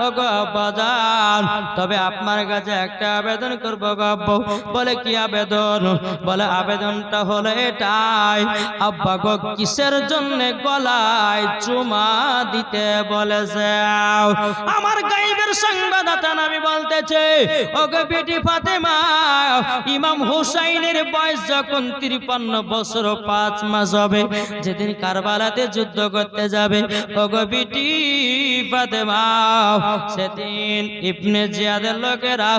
ওগো আব্বাজান তবে আপনার কাছে একটা আবেদন করব গো আব্বা। বলে কি আবেদন? বলে আবেদনটা হলো এটাই, আব্বা গো কিসের জন্য গলায় চুমা দিতে বলেছে? আমার গায়েবের সংবাদদাতা নবী বলতেছে, ওগো বেটি ফাতেমা, ইমাম হুসাইনের বয়স যখন 53 বছর 5 মাস হবে, যেদিন কারবালাতে যুদ্ধ করতে যাবে, ওগো বেটি ফাতেমা, সেদিন ইবনে জিয়াদের লোকেরা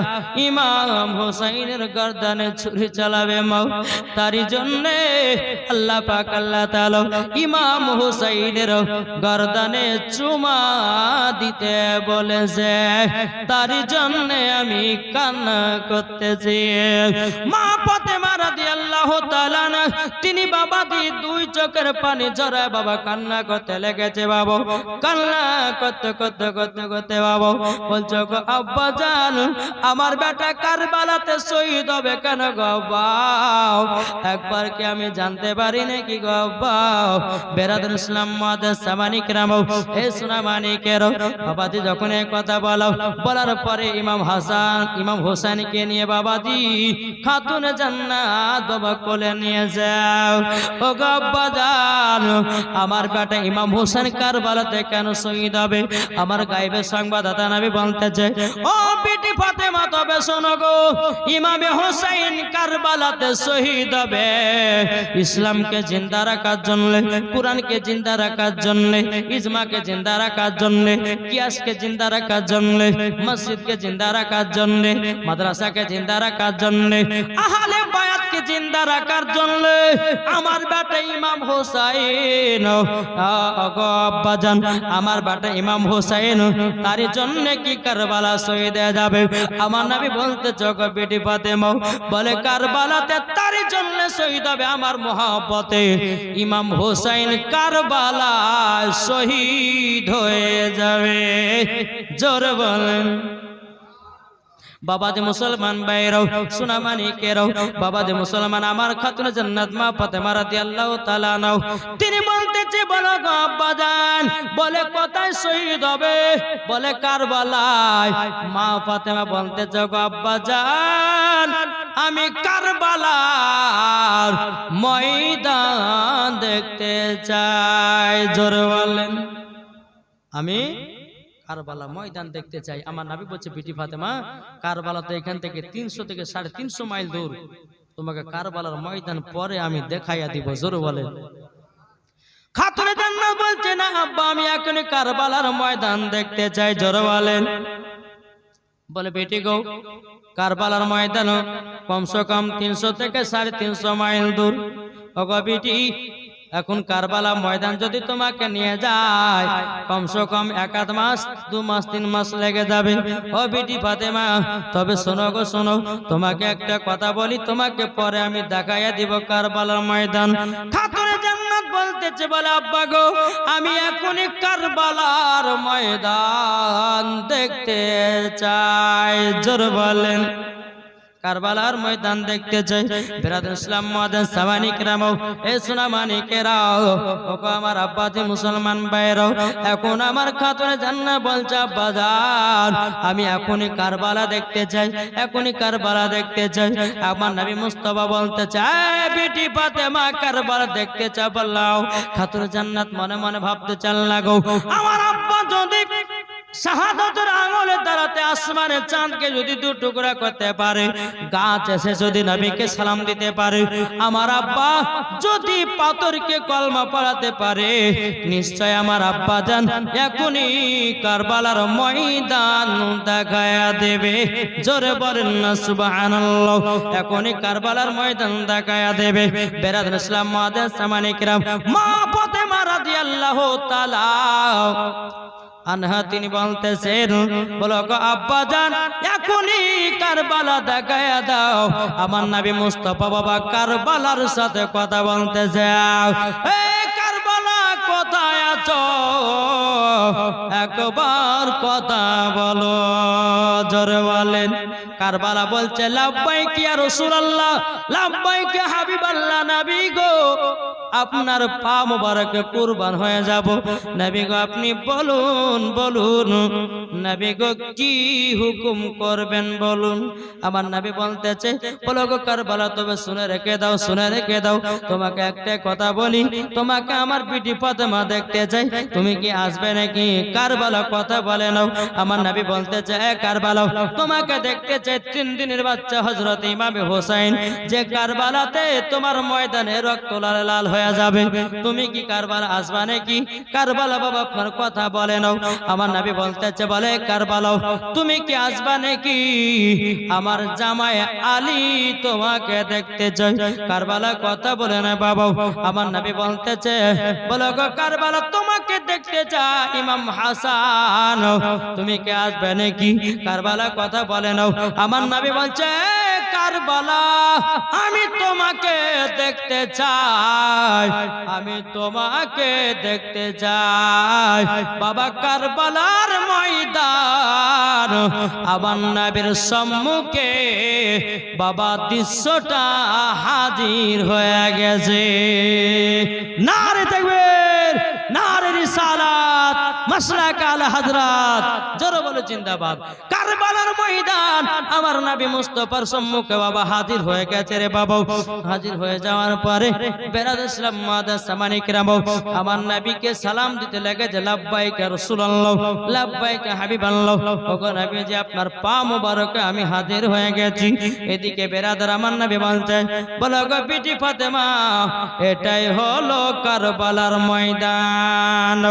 ইমাম হুসাইনের গর্দানে ছুরি চালাবে মাও। তারই জন্য আল্লাহ পাক আল্লাহ তাআলা ইমাম হুসাইনের গর্দানে চুমা দিতে বলেছে। তারই জন্য আমি কান্না করতেছি। মা ফাতেমা রাদিয়াল্লাহু তাআলা তিনি বাবা দিয়ে 2 চোখের পানি ঝরায় বাবা কান্না করতে লেগেছে। বাবা কান্না করতে করতে করতে করতে বাবা বলছো গো আব্বা জান, আমার বেটা কারবালাতে শহীদ হবে কেন গো আব্বা? একবার কি আমি জানতে পারি নাকি গো আব্বা? বেরাদুল ইসলাম মুআদ্দাস সামানি কিরাম, এই সোনা মানিকের বাবাজি যখন এই কথা বলার পরে ইমাম হাসান ইমাম হোসেনকে নিয়ে বাবাজি খাতুনে জান্নাত বাবা কোলে নিয়ে যাও। ও গো আব্বা জান, আমার বেটা ইমাম হোসেন কারবালাতে কেন শহীদ হবে? আমার গায়েবের সংবাদদাতা নবী বলতেছে, ও বেটি ফাতেমা তবে শোনো গো, ইমামে হোসেন কারবালাতে শহীদ হবে ইসলামকে জিন্দা রাখার জন্য, কোরআনকে জিন্দা রাখার জন্য, ইজমাকে জিন্দা রাখার জন্য, কিয়াসকে জিন্দা রাখার জন্য, মসজিদকে জিন্দা রাখার জন্য, মাদ্রাসাকে জিন্দা রাখার জন্য, আহলে বায়াতকে জিন্দা রাখার জন্য। আমার বেটা ইমাম হোসেন, ওগো আব্বা জান, আমার বেটা ইমাম হোসেন তারই জন্য কি কারবালা শহীদ হয়ে যাবে? আমার নবী বলতে গো বেটি ফাতেমা, বলে কারবালাতে তারই জন্য শহীদ হবে আমার মহব্বতে ইমাম হোসেন কারবালা শহীদ হয়ে যাবে। জোরে বলেন। বাবাজি মুসলমান ভাইরাও সোনা মানিকেরাও, বাবাজি মুসলমান আমার খাতুনে জান্নাত মা ফাতেমা রাদিয়াল্লাহু তাআলা নাও, তিনি বলতেছে বলো গো আব্বা জান, বলে কোথায় শহীদ হবে? বলে কারবালায়। মা ফাতেমা বলতেছে গো আব্বা জান, আমি কারবালার ময়দান দেখতে চাই। জোরে বলেন। আমি কারবালা ময়দান দেখতে চাই। আমার নবী বলছে বেটি ফাতেমা, কারবালা তো এখান থেকে 300 থেকে 350 মাইল দূর, তোমাকে কারবালার ময়দান পরে আমি দেখাইয়া দিব। জোরে বলেন। খাতুনে জান্নাত বলছে না আব্বা, আমি এখন কারবালার ময়দান দেখতে চাই। জোরে বলেন। বলে বেটি গো, কারবালার ময়দান কমসে কম 300 থেকে 350 মাইল দূর। ওগো বেটি, এখন কারবালা ময়দান যদি তোমাকে নিয়ে যায় কমসে কম 1 মাস 2 মাস 3 মাস লেগে যাবে। ও বেটি ফাতেমা, তবে শোনো গো শোনো, তোমাকে একটা কথা বলি, তোমাকে পরে আমি দেখাইয়া দিব কারবালার ময়দান। খাতুনে জান্নাত বলতেছে, বলে আব্বা গো, আমি এখনই কারবালার ময়দান দেখতে চাই। জোরে বলেন। কারবালার ময়দান দেখতে চাই। বেরাদুল ইসলাম মুআদ্দাস সামানি কিরাম, এ সোনা মানিকেরাও, ওগো আমার আব্বাজি মুসলমান ভাইরাও, এখন আমার খাতুনে জান্নাত বলছে আব্বা জান, আমি এখনই কারবালা দেখতে চাই, এখনই কারবালা দেখতে চাই। আমার নবী মুস্তাফা বলতে চায়, বেটি ফাতেমা কারবালা দেখতে চাও? বললাও। খাতুনে জান্নাত মনে মনে ভাবতে চাল লাগো, আমার আব্বা যদি শাহাদাতের আঙ্গুলের দ্বারাতে আসমানের চাঁদকে যদি 2 টুকরা করতে পারে, গাছ এসে যদি নবীকে সালাম দিতে পারে, আমার আব্বা যদি পাথরকে কলমা পড়াতে পারে, নিশ্চয় আমার আব্বা জান এখনই কারবালার ময়দান দেখায়া দেবে। জোরে বলেন না সুবহানাল্লাহ। এখনই কারবালার ময়দান দেখায়া দেবে। বেরাদুল ইসলাম মুআদ্দাস সামানি কিরাম, মা ফাতেমা রাদিয়াল্লাহু তাআলা আনহা তিনি বলতেছেন, বলো গো আব্বা জান, এখনই কারবালা দেখায়া দাও। আমার নবী মুস্তাফা বাবা কারবালার সাথে কথা বলতে যাও। এই কারবালা কোথায় আছো? একবার কথা বলো। জোরে বলেন। কারবালা বলছে লাব্বাইক ইয়া রাসূলুল্লাহ, লাব্বাইক ইয়া হাবিবাল্লাহ, নবী গো আপনার পা মোবারকে কুরবান হয়ে যাব। নবী গো আপনি বলুন বলুন, নবী গো কি হুকুম করবেন বলুন। আমার নবী বলতেছে বলো গো কারবালা তবে শুনে রেখে দাও, শুনে রেখে দাও, তোমাকে একটা কথা বলি, তোমাকে আমার বিটি ফাতেমা দেখতে চাই, তুমি কি আসবে নাকি? কারবালা কথা বলে নাও। আমার নবী বলতেছে কারবালা তোমাকে দেখতে চাই, 3 দিনের বাচ্চা হযরত ইমাম হোসেন যে কারবালাতে তোমার ময়দানে রক্ত লাল হয়ে যাবে, তুমি কি কারবালা আসবে নাকি? কারবালা বাবা আপনার কথা বলে নাও। আমার নবী বলতেছে বলে কারবালা তুমি কি আসবে নাকি? আমার জামাই আলী তোমাকে দেখতে চাই। কারবালা কথা বলে না বাবা। আমার নবী বলতেছে বলো গো কারবালা তোমাকে দেখতে চাই ইমাম হাসান, তুমি কি আসবে নাকি? কারবালা কথা বলে নাও। আমার নবী বলছে কারবালা আমি তোমাকে দেখতে চাই, আমি তোমাকে দেখতে চাই। বাবা কারবালার ময়দান আমার নবীর সম্মুখে বাবা দৃশ্যটা হাজির হয়ে গেছে। নারে তাকবীর, নারে রিসালাত, মাসলাক আলা হযরত, জোরে বলে জিন্দাবাদ। কারবালার ময়দান আমার নবী মুস্তাফার সম্মুখে বাবা হাজির হয়ে গেছে রে বাবা। হাজির হয়ে যাওয়ার পরে বেরাদর ইসলাম মাদার সামানি কিরাম আমার নবীকে সালাম দিতে লেগেছে লাব্বাইক ইয়া রাসূলুল্লাহ, লাব্বাইক ইয়া হাবিবাল্লাহ, ওগো নবী যে আপনার পা মোবারকে আমি হাজির হয়ে গেছি। এদিকে বেরাদর আমার নবী বলছে বলো গো বিটি ফাতেমা এটাই হলো কারবালার ময়দান।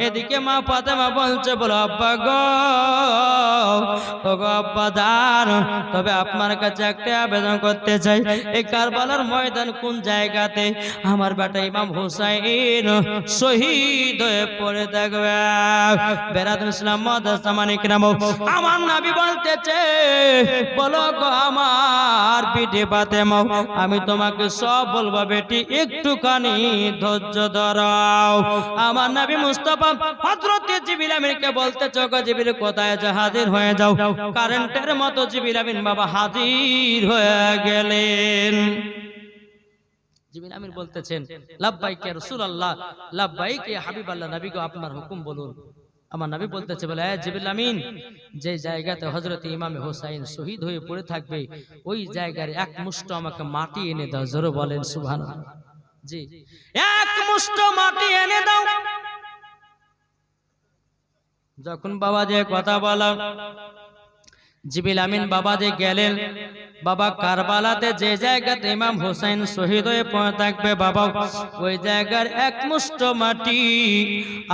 এদিকে মা ফাতেমা বলছে বলো আব্বা গো, ওগো আব্বা জান তবে আপনার কাছে একটা আবেদন করতে চাই, এই কারবালার ময়দান কোন জায়গাতে আমার বেটা ইমাম হুসাইন শহীদ হয়ে পড়ে থাকবে। বেরাদর ইসলাম মাদার সামানি কিরাম আমার নবী বলতেছে বলো গো আমার বিটি ফাতেমা আমি তোমাকে সব বলবো বেটি, একটুখানি ধৈর্য ধরাও। আমার নবী মুস্তাফা হযরত জিবরিল আমিনকে বলতেছে গো জিবরিল কোথায় যে হাজির হয়ে যাও। কারেন্টের মতো জিবরিল আমিন বাবা হাজির হয়ে গেলেন। জিবরিল আমিন বলতেছেন লাব্বাইক ইয়া রাসূলুল্লাহ, লাব্বাইক ইয়া হাবিবাল্লাহ, নবী গো আপনার হুকুম বলুন। আমার নবী বলতেছে বলে জিবরিল আমিন যে জায়গাতে হযরত ইমাম হোসেন শহীদ হয়ে পড়ে থাকবে ওই জায়গার এক মুষ্ঠ আমাকে মাটি এনে দাও। জোরে বলেন সুবহানাল্লাহ। জি এক মুষ্ঠ মাটি এনে দাও। যখন বাবা যে কথা বলা জিবরিল আমিন বাবা যে গেলেন বাবা কারবালাতে যে জায়গাতে ইমাম হোসেন শহীদ হয়ে পড়ে থাকবে বাবা ওই জায়গার এক মুষ্ঠ মাটি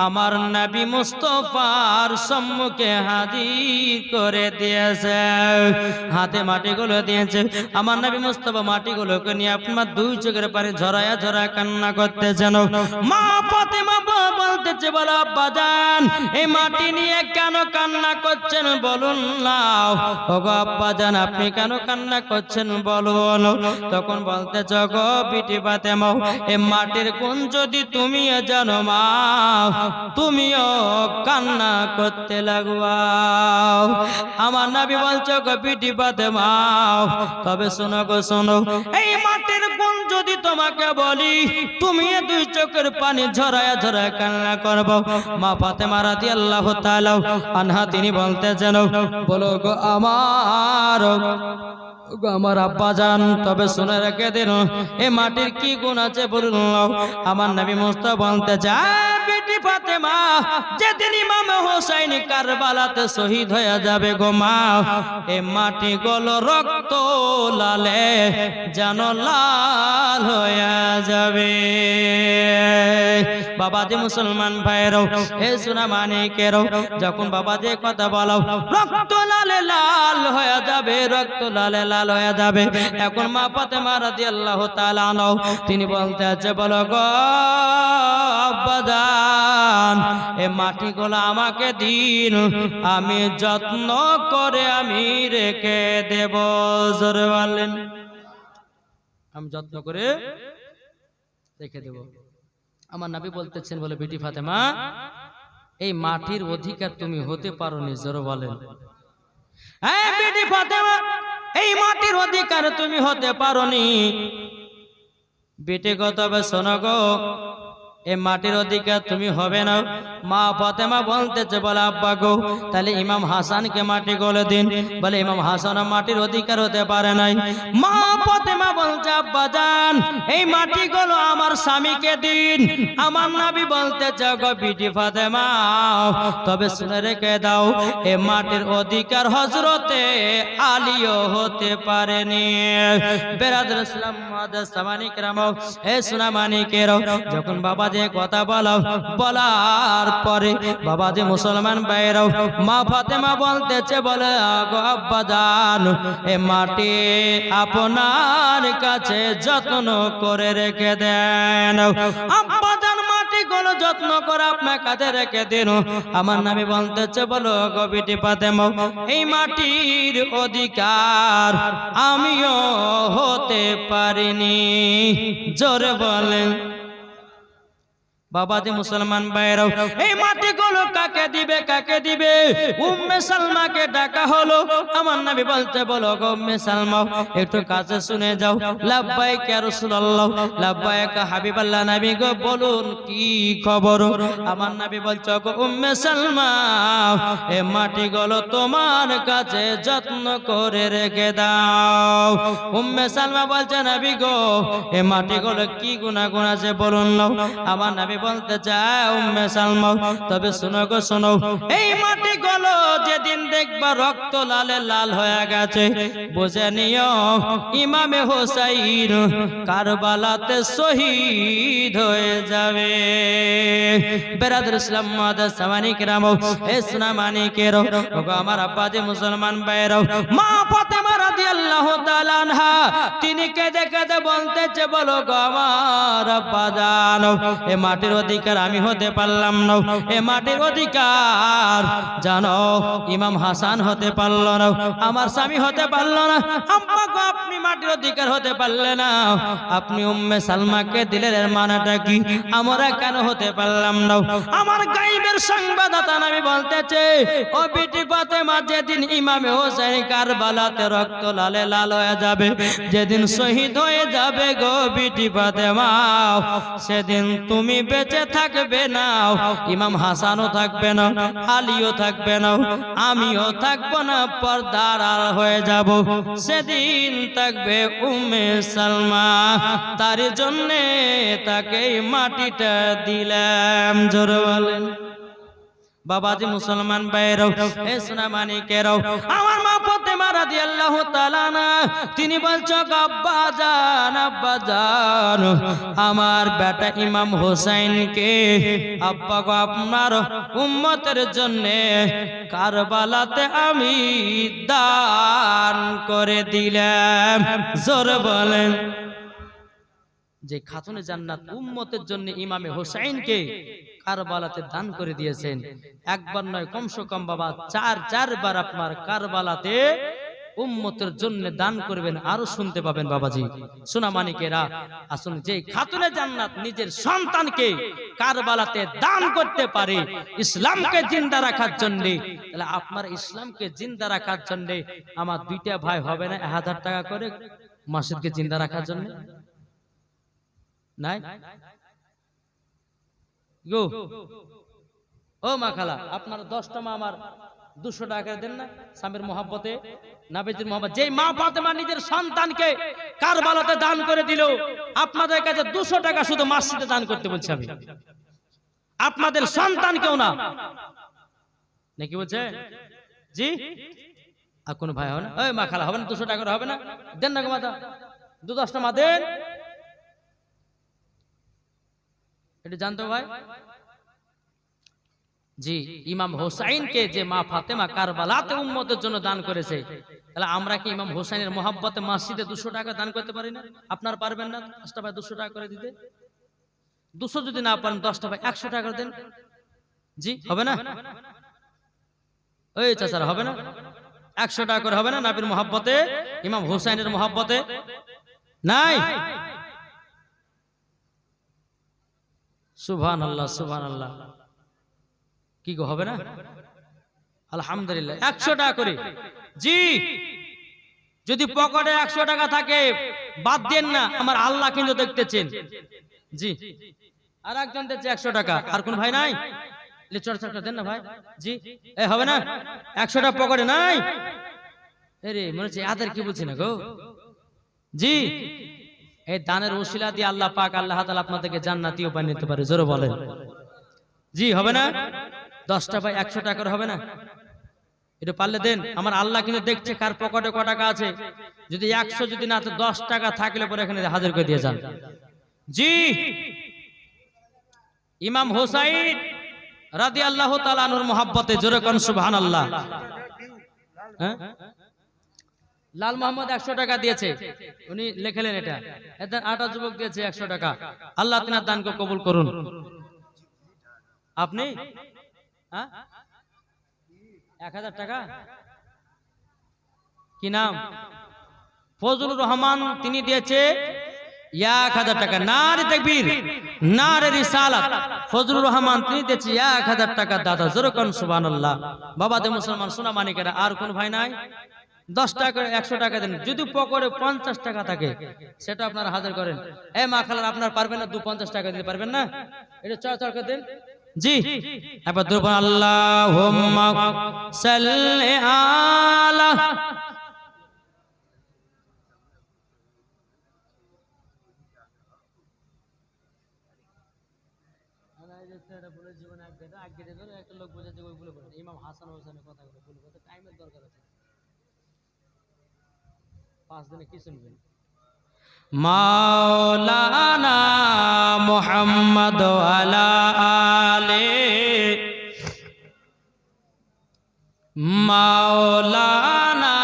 আমার নবী মুস্তাফার সম্মুখে হাজির করে দিয়েছে। হাতে মাটিগুলো দিয়েছে। আমার নবী মুস্তাফা মাটিগুলোকে নিয়ে আপনার 2 চোখের পানি ঝরায়া ঝরা কান্না করতেছেন। মা ফাতেমা বলতেছে বলো আব্বা জান এই মাটি নিয়ে কেন কান্না করছেন বলুন না। ওগো আব্বা জান আপনি কেন কান্না করছেন বলুন। তখন বলতেছ গো বিটি ফাতেমা এই মাটির কোন যদি তুমিও জানো মা তুমিও কান্না করতে লাগবা। আমার নবী বলছো গো বিটি ফাতেমা তবে শোনো গো শোনো এই মাটির কোন যদি তোমাকে বলি তুমি 2 চোখের পানি ঝরায়া ঝরায়া কান্না করবো। মা ফাতেমা রাদিয়াল্লাহু তাআলা আনহা তিনি বলতেছেন বলো গো আমার আব্বা জান তবে শুনে রেখে দিন এই মাটির কি গুণ আছে বলুন। আমার নবী মুস্তাফা বলতে যায় বিটি ফাতেমা যেদিন ইমাম হোসেন কারবালাতে শহীদ হয়ে যাবে গো মা এই মাটি গুলো রক্ত লালে যেন লাল হয়ে যাবে। বাবাজি মুসলমান ভাইরাও হে সোনা মানিকেরাও যখন বাবাজি কথা বলো রক্ত লালে লাল হয়ে যাবে, রক্ত লালে লাল হয়ে যাবে। এখন মা ফাতেমা রাদিয়াল্লাহু তাআলা আনহা তিনি বলতে আছে বলো গো আব্বা জান এই মাটিগুলো আমাকে দিন আমি যত্ন করে আমি রেখে দেব। জোরে বলেন আমি যত্ন করে রেখে দেব। আমার নবী বলতেছেন বলে বিটি ফাতেমা এই মাটির অধিকার তুমি হতে পারোনি, জোরে বলেন। হ্যাঁ বিটি ফাতেমা, এই মাটির অধিকার তুমি হতে পারোনি। বেটে গো তবে শোনো গো, এই মাটির অধিকার তুমি হবে না। মা ফাতেমা বলতেছে, বলে আব্বা গো তাহলে ইমাম হাসানকে মাটি গলে দিন। বলে ইমাম হাসান মাটির অধিকার হতে পারে নাই। মা ফাতেমা বলছে, আব্বা জান এই মাটি গুলো আমার স্বামীকে দিন। আমার নবী বলতেছে, গো বিটি ফাতেমা তবে শুনে রেখে দাও, এই মাটির অধিকার হযরতে আলীও হতে পারেনি। বেরাদর ইসলাম মুআদ্দাস সামানি کرام, এ সুনামানি কেরাও, যখন বাবা যে কথা বলার পরে বাবা যে মুসলমান ভাইরাও, মা ফাতেমা বলতেছে, বলে গো আব্বা জান এ মাটি আপনার কাছে যত্ন করে রেখে দেন। আব্বা জান মাটি গুলো যত্ন করে আপনার কাছে রেখে দিন। আমার নবী বলতেছে, বলো গো বিটি ফাতেমা এই মাটির অধিকার আমিও হতে পারিনি, জোরে বলেন। বাবা যে মুসলমান ভাইরাও, এই মাটিগুলো কাকে দিবে, কাকে দিবে? উম্মে সালমাকে ডাকা হলো। আমার নবী বলতে, বলো গো উম্মে সালমা একটু কাছে শুনে যাও। লাব্বাইক ইয়া রাসূলুল্লাহ, লাব্বাইক হাবিবাল্লাহ, নবী গো বলুন কি খবর? আমার নবী বলছে, গো উম্মে সালমা এই মাটিগুলো তোমার কাছে যত্ন করে রেখে দাও। উম্মে সালমা বলছে, নবী গো এই মাটিগুলো কি গুনাহ আছে বলুন না। আমার নবী বলতে চায়, উম্মে সালমা তবে শোনো গো শোনো, এই মাটি গুলো যেদিন দেখবা রক্ত লালে লাল হয়ে গেছে, বুঝে নিও ইমামে হোসাইন কারবালাতে শহীদ হয়ে যাবে। বেরাদর ইসলাম মুআদ্দাস সামানি کرام, এ সুনামানি কেরো, ওগো আমার আব্বা যে মুসলমান ভাইরাও, মা ফাতেমা রাদিয়াল্লাহু তাআলা আনহা তিনি কেঁদে কেঁদে বলতেছে, বলো গো আমার আব্বা জান এ মাটির অধিকার আমি হতে পারলাম না। এ মাটির অধিকার জানো ইমাম হাসান হতে পারল না, আমার স্বামী হতে পারল না। আম্মা গো আপনি মাটির অধিকার হতে পারলে না, আপনি উম্মে সালমাকে দিলেন, এর মানেটা কি? আমরা কেন হতে পারলাম না? আমার গায়েবের সংবাদদাতা নবী বলতেছে, ও বিটি ফাতেমা যেদিন ইমামে হোসেন কারবালাতে রক্ত লালে লাল হয়ে যাবে, যেদিন শহীদ হয়ে যাবে গো বিটি ফাতেমা, সেদিন তুমি বেঁচে থাকবে না, ইমাম হাসানও থাকবে না, আলীও থাকবে না, আমিও থাকবো না, পর্দার আড়াল হয়ে যাব। সেদিন থাকবে উম্মে সালমা, তার জন্যে তাকে মাটিটা দিলাম, জোরে বলেন। বাবাজি মুসলমান ভাইরাও, এ সুনামানি কেরাও, আমার মা ফাতেমা রাদিয়াল্লাহু তাআলা আনহা তিনি বলছো, আব্বা জান আব্বা জান আমার বেটা ইমাম হোসেনকে আব্বা গো আপনার উম্মতের জন্য কারবালাতে আমি দান করে দিলাম, জোরে বলেন। যে খাতুনে জান্নাত উম্মতের জন্য ইমামে হোসেনকে কারবালাতে দান করে দিয়েছেন, একবার নয় কমসে কম বাবা চারবার আপনার কারবালাতে উম্মতের জন্য দান করবেন, আরো শুনতে পাবেন বাবাজি সোনামানিকেরা। আসুন, যে খাতুনে জান্নাত নিজের সন্তানকে কারবালাতে দান করতে পারে ইসলামকে জিন্দা রাখার জন্য, তাহলে আপনার ইসলামকে জিন্দা রাখার জন্য আমার দুইটা ভাই হবে না 1000 টাকা করে মসজিদকে জিন্দা রাখার জন্য? নাই গো ও মা খালা, আপনারা 10টা মা আমার 200 টাকা দেন না স্বামীর মহব্বতে, নাবিজির মহব্বত। যেই মা ফাতেমা নিজের সন্তানকে কারবালাতে দান করে দিল, আপনাদের কাছে 200 টাকা শুধু মসজিদে দান করতে বলছি আমি, আপনাদের সন্তানকেও না, নাকি বলছে? জি, আর কোন ভাই হবে না? ওই মা খালা হবে না? 200 টাকা করে হবে না? দেন না গো মাতা, 10টা মা দেন, এটা জানতো ভাই। জি, ইমাম হোসেনকে যে মা ফাতেমা কারবালাতে উম্মতের জন্য দান করেছে, তাহলে আমরা কি ইমাম হোসেনের মহব্বতে মসজিদে 200 টাকা দান করতে পারি না? আপনারা পারবেন না 10টা ভাই 200 টাকা করে দিতে? 200 যদি না পারেন 10টা ভাই 100 টাকা দেন। জি, হবে না? ওই চাচারা হবে না? 100 টাকা করে হবে না? নবীর মহব্বতে, ইমাম হোসেনের মহব্বতে নাই? সুবহানাল্লাহ সুবহানাল্লাহ। কি গো, হবে না? আলহামদুলিল্লাহ, 100 টাকা করে। জি, যদি পকেটে 100 টাকা থাকে বাদ দেন না, আমার আল্লাহ কিন্তু দেখতেছেন। জি, আর একজন দিচ্ছে 100 টাকা। আর কোন ভাই নাই? চর্চা দেন না ভাই। জি, হবে না? 100 টাকা পকেটে নাই? আরে মনে হচ্ছে আদের কি বলছি না গো। জি, এই দানের ওসিলা দিয়ে আল্লাহ পাক আল্লাহ তাআলা আপনাদেরকে জান্নাতীও বানিয়ে নিতে পারে। জোরে বলেন জি, হবে না? 10টা ভাই 100 টাকার হবে না? এটা পারলে দেন। আমার আল্লাহ কিন্তু দেখছে কার পকেটে ক টাকা আছে। যদি 100 যদি না তো 10 টাকা থাকলে পরে এখানে হাজির করে দিয়ে যান। জি, ইমাম হোসাইন রাদিয়াল্লাহু তাআলা আনহুর মহব্বতে জোরে কোন সুবহানাল্লাহ। হ্যাঁ, লাল মোহাম্মদ 100 টাকা দিয়েছে, উনি লিখলেন এটা। এতে 8টা যুবক দিয়েছে 100 টাকা। আল্লাহ তিনার দানকে কবুল করুন। আপনি হ্যাঁ 1000 টাকা, কি নাম? ফজলুর রহমান, তিনি দিয়েছে 1000 টাকা। নারে তাকবীর, নারে রিসালাত। ফজলুর রহমান তিনি দিয়েছে 1000 টাকা দাদা। জোরে কোন সুবহানাল্লাহ। বাবাদের মুসলমান সোনা মানিকেরা, আর কোন ভাই নাই? 10 টাকা 100 টাকা দেন। যদি পকেটে 50 টাকা থাকে সেটা আপনারা হাজির করেন। এ মা খালার, আপনার পারবেন না 250 টাকা দিতে পারবেন না? এটা চড় করে দেন। জি, এবার দুরুদ আল্লাহুম্মা সাল্লি আলা ইমাম হাসান হোসেনের কথা বলবো, টাইমের দরকার আছে। 5 দিনে কি শুনবেন? মাওলানা মুহাম্মদ ওয়ালা আলে মাওলানা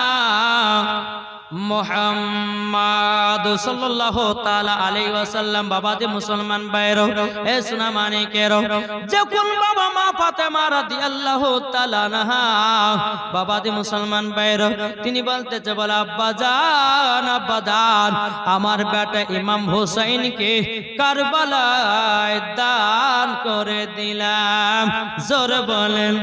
মুহাম্মদ সাল্লাল্লাহু তাআলা আলাইহি ওয়াসাল্লাম। বাবাজি মুসলমান ভাইরা, এ সোনা মানিকেরা, যখন বাবা মা ফাতেমা রাদিয়াল্লাহু তাআলা আনহা, বাবাজি মুসলমান ভাইরা, তিনি বলতেছে, বলে আব্বা জান, আব্বা জান, আমার বেটা ইমাম হোসেনকে কারবালায় দান করে দিলাম। জোরে বলেন।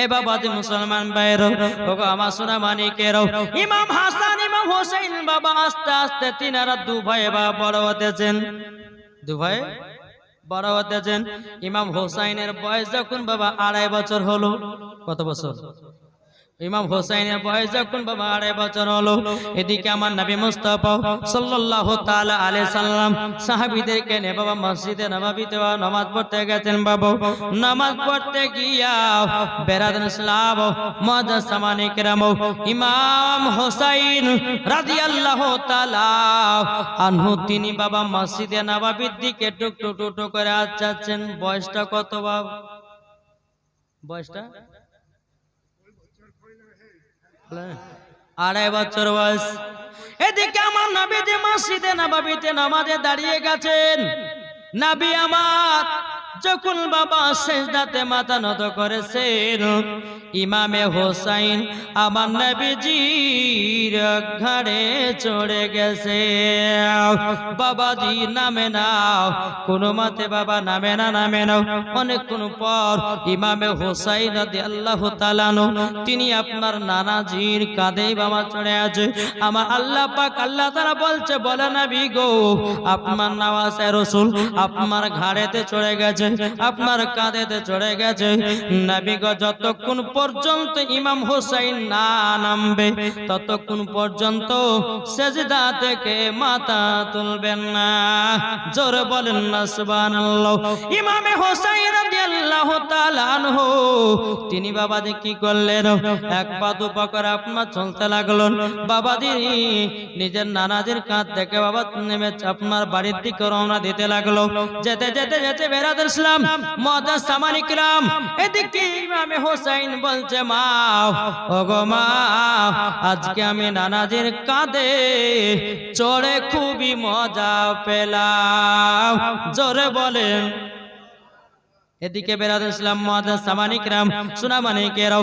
এ বাবাজি মুসলমান ভাইরা, ওগো আমার সোনা মানিকেরা, ইমাম হাসান ইমাম হোসেন বাবা আস্তে আস্তে তিনারা দু ভাই বাবা বড় হতেছেন। দু ভাই বড় হতেছেন। ইমাম হোসেনের বয়স যখন বাবা 2.5 বছর হলো। কত বছর? ইমাম হোসেনের বয়স যখন বাবা 2.5 বছর হলো, এদিকে আমার নবী মুস্তাফা সাল্লাল্লাহু তাআলা আলাইহি সাল্লাম সাহাবীদেরকে নিয়ে বাবা মসজিদে নববীতে নামাজ পড়তে গেছেন। বাবা নামাজ পড়তে গিয়া বেরাদান ইসলাম মুআজ্জাজ সামানে কেরাম, ইমাম হোসেন রাদিয়াল্লাহু তাআলা আনহু তিনি বাবা মসজিদে নববীর দিকে টুক টুক টুক করে যাচ্ছেন। বয়সটা কত বাবা? বয়সটা 2.5 বছর বয়স। এদিকে আমার নবী যে মসজিদে নববীতে নামাজে দাঁড়িয়ে গেছেন, নবী আমার যখন বাবা সিজদাতে মাথা নত করেছেন, ইমামে হোসেন আমার নবীজির ঘাড়ে চড়ে গেছে। বাবাজি নামে নাও, কোন মতে বাবা নামে না, নামে নাও। অনেকক্ষণ পর ইমামে হোসেন রাদিয়াল্লাহু তাআলা তিনি আপনার নানাজির কাঁধে বাবা চড়ে আছে। আমার আল্লাহ পাক আল্লাহ তাআলা বলছে, বলে নবী গো, আপনার নওয়াজে রাসূল আপনার ঘাড়েতে চড়ে গেছে, আপনার কাঁধেতে চড়ে গেছে। নবী গো, যতক্ষণ পর্যন্ত ইমাম হোসেন না নামবে ততক্ষণ পর্যন্ত সেজদা থেকে মাথা তুলবেন না। জোরে বলেন না সুবহানাল্লাহ। ইমামে হোসেন রাদিয়াল্লাহু তাআলা আনহু তিনি বাবাজি কি করলেন? এক পা দু পা করে আপনার চলতে লাগলেন। বাবাজি নিজের নানাজির কাঁধ থেকে বাবা নেমে আপনার বাড়ির দিকে রওনা দিতে লাগলো। যেতে যেতে যেতে বেরাদার ইসলাম মুআজ্জাজ সামানে কেরাম, এদিকে ইমামে হোসেন বলছে, মা ওগো মা, আজকে আমি নানাজির কাঁধে চড়ে খুবই মজা পেলাম। জোরে বলেন। এদিকে বেরাদার ইসলাম মুআজ্জাজ সামানে কেরাম সোনা মানিকেরাও,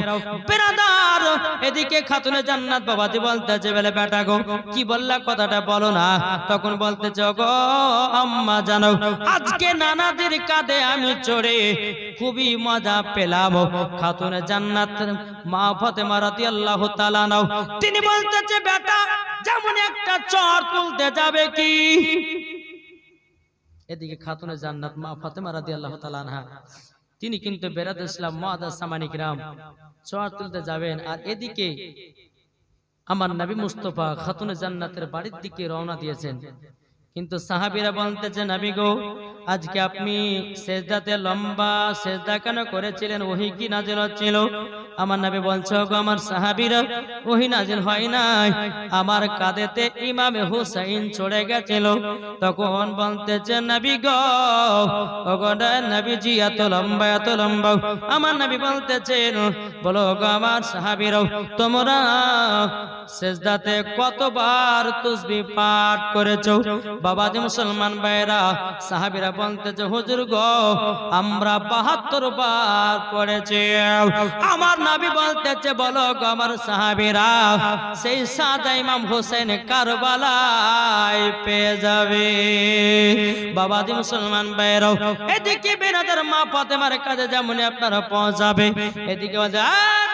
বেরাদার এদিকে খাতুনে জান্নাত বাবাজি বলতেছে বলে বেটা গো কি বললা কথাটা বলো না। তখন বলতেছে গো আম্মা জানো আজকে নানাদের কাঁধে আমি চড়ে খুবই মজা পেলাম। খাতুনে জান্নাত মা ফাতেমা রাদিয়াল্লাহু তাআলা আনহা তিনি বলতেছে বেটা যেমন একটা চর তুলতে যাবে কি। এদিকে খাতুনে জান্নাত মা ফাতেমা রাদিয়াল্লাহু তাআলা আনহা তিনি কিন্তু বেরাদ ইসলাম মুআদ্দাস সামানী কিরাম চর তুলতে যাবেন, আর এদিকে আমার নবী মুস্তাফা খাতুনে জান্নাতের বাড়ির দিকে রওনা দিয়েছেন। কিন্তু সাহাবীরা বলতেছে নবী গো আজকে আপনি সেজদাতে লম্বা সেজদা কেন করেছিলেন, ওহী কি নাজিল হচ্ছিল? আমার নবী বলছে গো আমার সাহাবীরা ওহী নাজিল হয় নাই, আমার কাঁধেতে ইমাম হুসাইন চড়ে গেছিল। তখন বলতেছে নবী গো ওগো নবীজি এত লম্বা। আমার নবী বলতেছেন বলো গো আমার সাহাবীরা তোমরা সেজদাতে কতবার তাসবিহ পাঠ করেছো? বাবাজি মুসলমান ভাইরা সাহাবীরা বলতেছে হুজুর গো আমরা 72 বার পড়েছি। আমার নবী বলতেছে বলো গো আমার সাহাবীরা সেই সাদা ইমাম হোসেন কারবালায় পেয়ে যাবে। বাবাজি মুসলমান ভাইরা এদিকে বেনাদার মা ফাতেমার কাছে যেমন আপনারা পৌঁছাবে, এদিকে বলে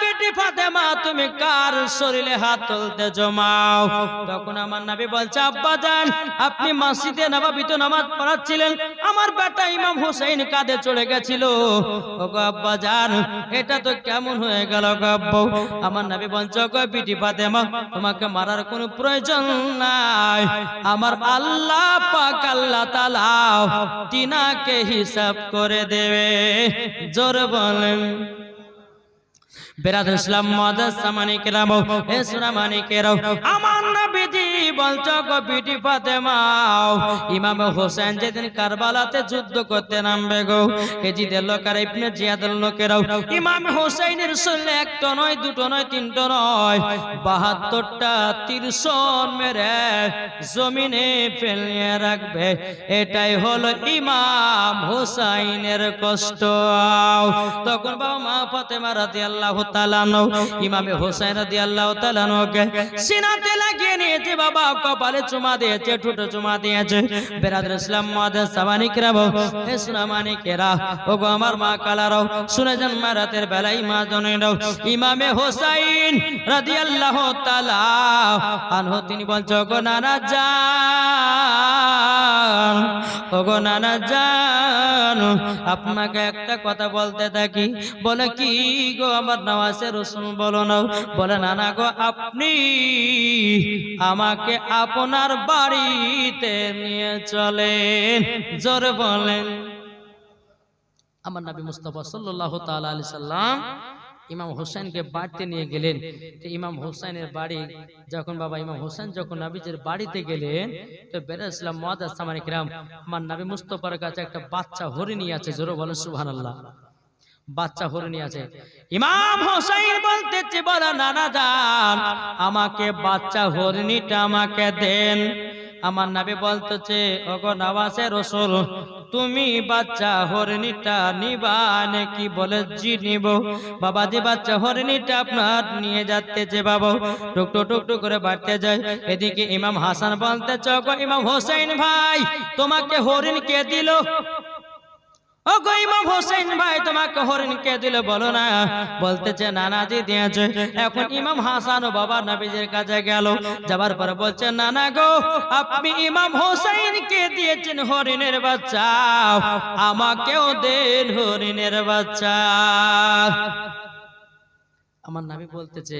বেটি ফাতেমা তুমি কার শরীরে হাত তুলতে জমাও। তখন আমার নবী বলছে আব্বা জান আপনি মসজিদে নববীতে নামাজ পড়াচ্ছিলেন, আমার বেটা ইমাম হুসাইন কাঁধে চলে গেছিল। ওগো আব্বা জান এটা তো কেমন হয়ে গেল গো আব্বু। আমার নবী বলছে গো বেটি ফাতেমা তোমাকে মারার কোনো প্রয়োজন নাই, আমার আল্লাহ পাক আল্লাহ তাআলা তিনাকে হিসাব করে দেবে। জোর বলেন বেরাদ ইসলাম মুআদ্দাস সামানী কিরাম হে সুনামানী কিরাম আমার নবীজি বলছো গো বিটি ফাতেমা ইমাম হোসেন যেদিন কারবালাতে যুদ্ধ করতে নামবে গো এজিদের লোকেরা ইবনে জিয়াদের লোকেরাও ইমাম হোসেনের শরীরে একটা নয় দুটো নয় তিনটা নয় 72টা তীরশন মেরে জমিনে ফেলিয়ে রাখবে। এটাই হলো ইমাম হোসেনের কষ্ট। তখন বাবা মা ফাতেমা রাদিয়াল্লাহু তাআলা ইমামে হোসেন রাদিয়াল্লাহু তাআলা কে সিনাতে লাগিয়ে নিয়েছে, বাবা কপালে চুমা দিয়েছে, ঠোঁটে চুমা দিয়েছে। বেরাদর ইসলাম মুআদ্দাস সামানী কিরাম হে সুনামানী কেরা ওগো আমার মা কালারাও শুনে যান রাতের বেলায় মা জনেরাও ইমামে হোসেন রাদিয়াল্লাহু তাআলা আনহু তিনি বলছো গো নানা জান ওগো নানা জান আপনাকে একটা কথা বলতে থাকি। বলে কি গো আমার নওয়াজে রাসূল বলো না। বলে নানা গো আপনি আমাকে আপনার বাড়িতে নিয়ে চলেন। জোরে বলেন। আমার নবী মুস্তাফা সাল্লাল্লাহু তাআলা আলাইহি সাল্লাম ইমাম হোসেনকে বাড়িতে নিয়ে গেলেন। ইমাম হোসেনের বাড়ি যখন বাবা ইমাম হোসেন যখন নবীজির বাড়িতে গেলেন তো বেরাদ ইসলাম মুআদ্দাস সামানী কিরাম আমার নবী মুস্তাফার কাছে একটা বাচ্চা হরিণী আছে। জোরে বলেন সুবহানাল্লাহ। বাচ্চা হরিণী আছে। ইমাম হোসেন বলতেছে বলা নানা জান আমাকে বাচ্চা হরিণীটা আমাকে দেন। আমার নবী বলতেছে ওগো নওয়াজে রাসূল তুমি বাচ্চা হরিণীটা নিবা নাকি? বলে জি নিব। বাবাজি বাচ্চা হরিণীটা আপনার নিয়ে যাচ্ছে বাবা। টুকটুক করে বাড়তে যায়। এদিকে ইমাম হাসান বলতেছে ওগো ইমাম হোসেন ভাই তোমাকে হরিণ কে দিল? ওগো ইমাম হোসেন ভাই তোমাকে হরিণ কে দিল বলো না। বলতেছে নানাজি দিয়েছে। এখন ইমাম হাসান ও বাবা নবীজির কাছে গেল, যাবার পর বলছে নানা গো আপনি ইমাম হোসেনকে দিয়েছেন হরিণের বাচ্চা, আমাকেও দেন হরিণের বাচ্চা। আমার নবী বলতেছে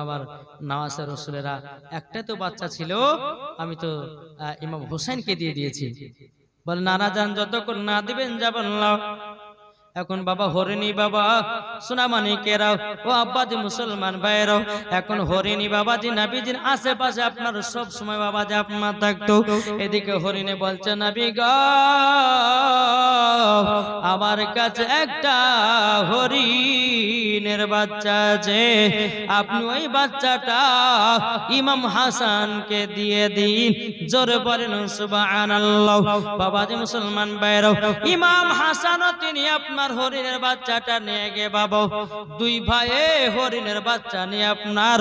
আমার নওয়াজে রাসূলেরা একটা তো বাচ্চা ছিল, আমি তো ইমাম হোসেনকে দিয়ে দিয়েছি। বলে নানা জান যতক্ষণ না দিবেন যাবেন না। এখন বাবা হরিণী বাবা সোনামানি কেরাও ও আব্বাজি মুসলমান ভাইরাও এখন হরিণী বাবাজি নবীজির আশেপাশে আপনার সব সময় বাবাজি আপনার থাকতো। এদিকে হরিণী বলছে নবী গো আমার কাছে একটা হরিণ হরিণের বাচ্চা আছে, আপনি ওই বাচ্চাটা ইমাম হাসানকে দিয়ে দিন। জোরে বলেন সুবহানাল্লাহ। বাবাজি মুসলমান ভাইরা, ইমাম হাসান তিনি আপনার হরিণের বাচ্চাটা নিয়ে গে বাবা, দুই ভাইয়ে হরিণের বাচ্চা নিয়ে আপনার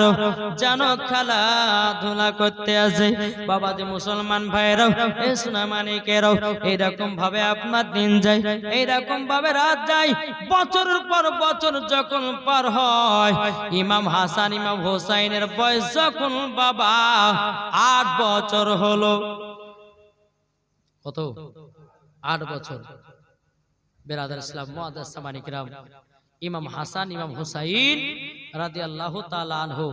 যেন খেলাধুলা করতে আসে। বাবাজি মুসলমান ভাইরা, এই সোনামানিকেরাও, এইরকম ভাবে আপনার দিন যায়, এইরকম ভাবে রাত যায়। বছরের পর বছর যখন পার হয়, ইমাম হাসান ইমাম হোসাইনের বয়স যখন বাবা 8 বছর হলো। কত? 8 বছর। বেরাদার ইসলাম মুআদ্দাস সামানি কিরাম, ইমাম হাসান ইমাম হুসাইন রাদিয়াল্লাহু তাআলা আনহু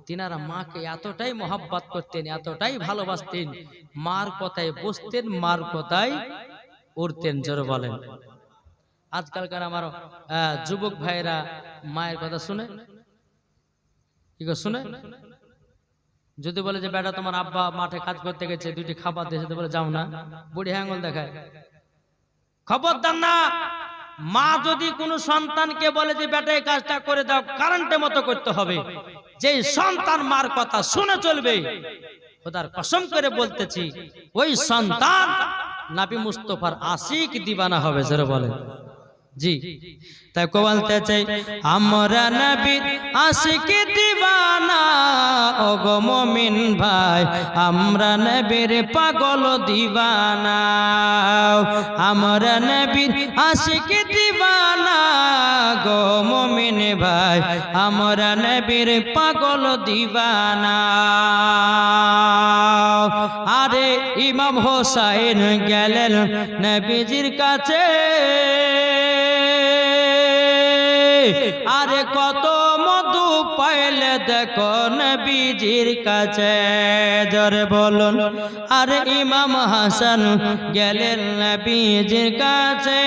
তিনারা মাকে এতটাই মহব্বত করতেন, এতটাই ভালোবাসতেন, মার কথায় বসতেন, মার কথায় উঠতেন। জোরে বলেন। আজকালকার আমার যুবক ভাইরা মায়ের কথা শুনে কি শুনে, যদি বলে যে বেটা তোমার আব্বা মাঠে কাজ করতে গেছে, দুইটি খাবার দিয়েছে, বলে যাও না, বুড়ি আঙুল দেখায়। খবরদার না, মা যদি কোনো সন্তানকে বলে যে বেটা এই কাজটা করে দাও, কারেন্টের মতো করতে হবে। যে সন্তান মার কথা শুনে চলবে, খোদার কসম করে বলতেছি, ওই সন্তান নবী মুস্তাফার আশিক দিবানা হবে। জোরে বলেন। জি, তাই কো বলতে চাই, আমরা নবীর আশিক দিবানা, ওগো মুমিন ভাই, আমরা নবীর পাগল দিবানা, আমরা নবীর আশিক দিবানা, গো মুমিন ভাই, আমরা নবীর পাগল দিবানা। আরে ইমাম হোসাইন গেলেন নবীজির কাছে, আরে কত মধু পাইলে দেখো নবীজির কাছে। জোরে বলুন। আরে ইমাম হাসান গেলেন নবীজির কাছে,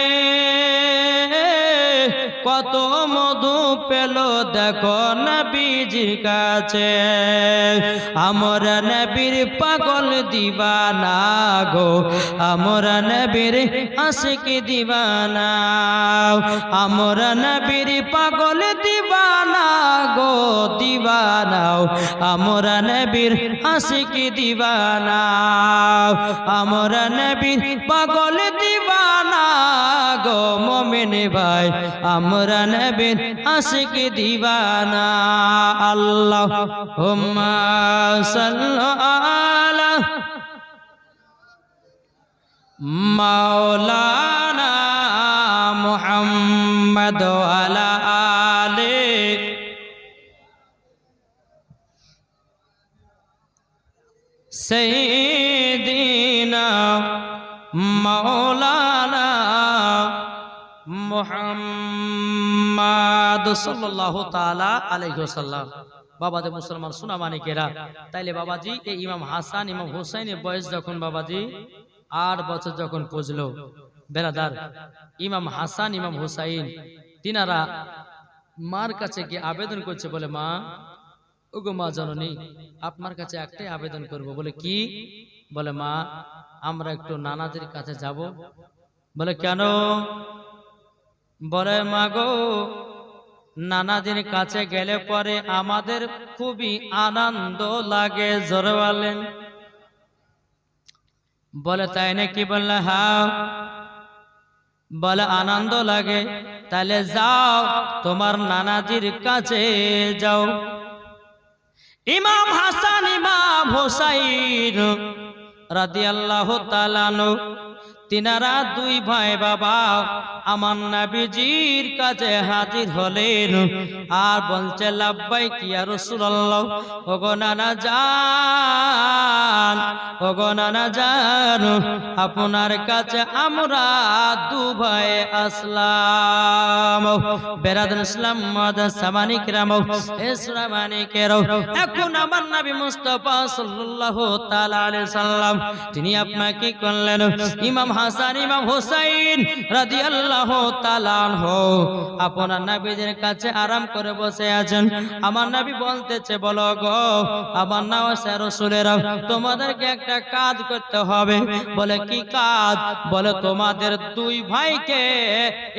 কত মধু পেল দেখো নবীজির কাছে। আমরা নবীর পাগল দিবানা গো, আমরা নবীর আশিক দিবানা, আমরা নবীর পাগল দিবানা গো দিবানা, আমরা নবীর আশিক দিবানা, আমরা নবীর পাগল দিবানা গো মুমিন ভাই, আমরা নবীর আশিক দিবানা। আল্লাহুম্মা সাল্লি আলা মাওলানা মুহাম্মদ ওয়া আলা আলি সাইয়্যিদিনা মাওলানা মুহাম্মদ সাল্লাল্লাহু তাআলা আলাইহি ওয়াসাল্লাম। বাবাজি মুসলমান সোনামানিকেরা, তাইলে বাবাজি এই ইমাম হাসান ইমাম হুসাইনের বয়স যখন বাবাজি 8 বছর যখন পৌঁছলো, বেরাদার ইমাম হাসান ইমাম হুসাইন তিনারা মার কাছে গিয়ে আবেদন করছে, বলে মা, ওগো মা জননী, আপনার কাছে একটাই আবেদন করব। বলে কি? বলে মা, আমরা একটু নানাদের কাছে যাব। বলে কেন? বলে মা গো, নানাদের কাছে গেলে পরে আমাদের খুবই আনন্দ লাগে। জোরে বলেন। বলে তাই নাকি? বললে হ্যাঁ। বলে আনন্দ লাগে, তাহলে যাও তোমার নানাজির কাছে যাও। ইমাম হাসান ইমাম হুসাইন রাদিয়াল্লাহু তাআলা আনহু তিনারা দুই ভাই বাবা আমার নবীজির কাছে হাজির হলেন, আর বলছে লাব্বাইক ইয়া রাসূলুল্লাহ। ওগো নানা জান, ওগো নানা জান, আপনার কাছে আমরা দু ভাই আসলাম। বেরাদার ইসলাম মুআদ্দাস সামানি কিরাম, ইসলামানি কেরাম, এখন আমার নবী মুস্তাফা সাল্লাল্লাহু তাআলা আলাইহি সাল্লাম তিনি আপনাকে করলেন ইমাম হাসান ইমাম হুসাইন রাদিয়াল্লাহু তাআলা আনহু আপনার নবীর কাছে আরাম করে বসে আছেন। আমার নবী বলতেছে, বলো গো আমার নওয়াসে রাসূলেরা, তোমাদেরকে একটা কাজ করতে হবে। বলে কি কাজ? বলে তোমাদের দুই ভাইকে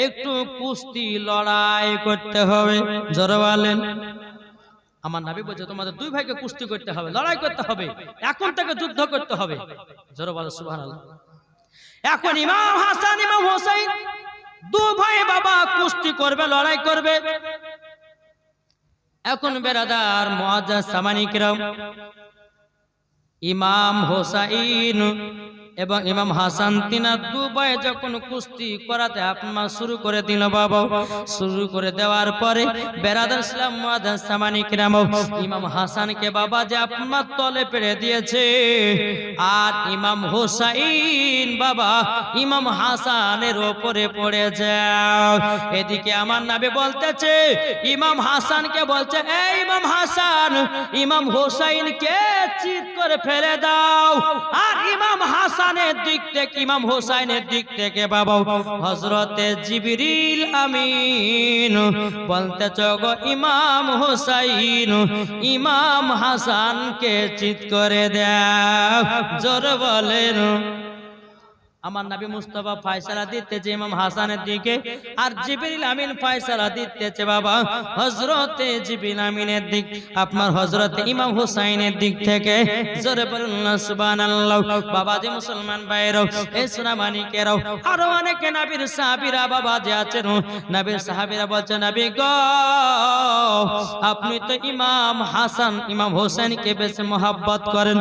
একটু কুস্তি লড়াই করতে হবে। জোরে বলেন। আমার নবী বলছে তোমাদের দুই ভাইকে কুস্তি করতে হবে, লড়াই করতে হবে, এখন থেকে যুদ্ধ করতে হবে। জোরে বলো সুবহানাল্লাহ। এখন ইমাম হাসান ইমাম হুসাইন দুই ভাই বাবা কুস্তি করবে, লড়াই করবে। এখন বেরাদার মুআজ্জাজ সামানী কিরাম, ইমাম হুসাইন এবং ইমাম হাসান তিনা দুই ভাই যখন কুস্তি করাতে আপনার শুরু করে দিল বাবা, শুরু করে দেওয়ার পরে বেরাদার ইসলাম মুআজ্জাজ সামানী কিরাম ইমাম হাসানকে বাবা যে আপনার তলে পেড়ে দিয়েছে, আর ইমাম হুসাইন বাবা ইমাম হাসানের উপরে পড়ে যায়। এদিকে আমার নবী বলতেছে, ইমাম হাসানকে বলছে, এই ইমাম হাসান ইমাম হুসাইনকে চিৎ করে ফেলে দাও। আর ইমাম হাসানের দিক থেকে ইমাম হুসাইনের দিক থেকে বাবা হযরতে জিবরিল আমিন বলতেছে, গো ইমাম হুসাইন ইমাম হাসানকে চিৎ করে দাও। জোরে বলেন। আমার নবী মুস্তাফা ফয়সালা দিতেছে ইমাম হাসানের দিকে, আর জিবরিল আমিন ফয়সালা দিতেছে বাবা হযরতে জিবরিল আমিনের দিক, আপনার হযরতে ইমাম হুসাইনের দিক থেকে। জোরে বলুন না সুবহানাল্লাহ। বাবা যে মুসলমান ভাইরাও, এই সোনামানিকেরাও, আরো অনেকে নবীর সাহাবীরা বাবা যে আছেন, নবীর সাহাবীরা বলছে, নবী গো আপনি তো ইমাম হাসান ইমাম হুসাইনকে বেশি মহব্বত করেন।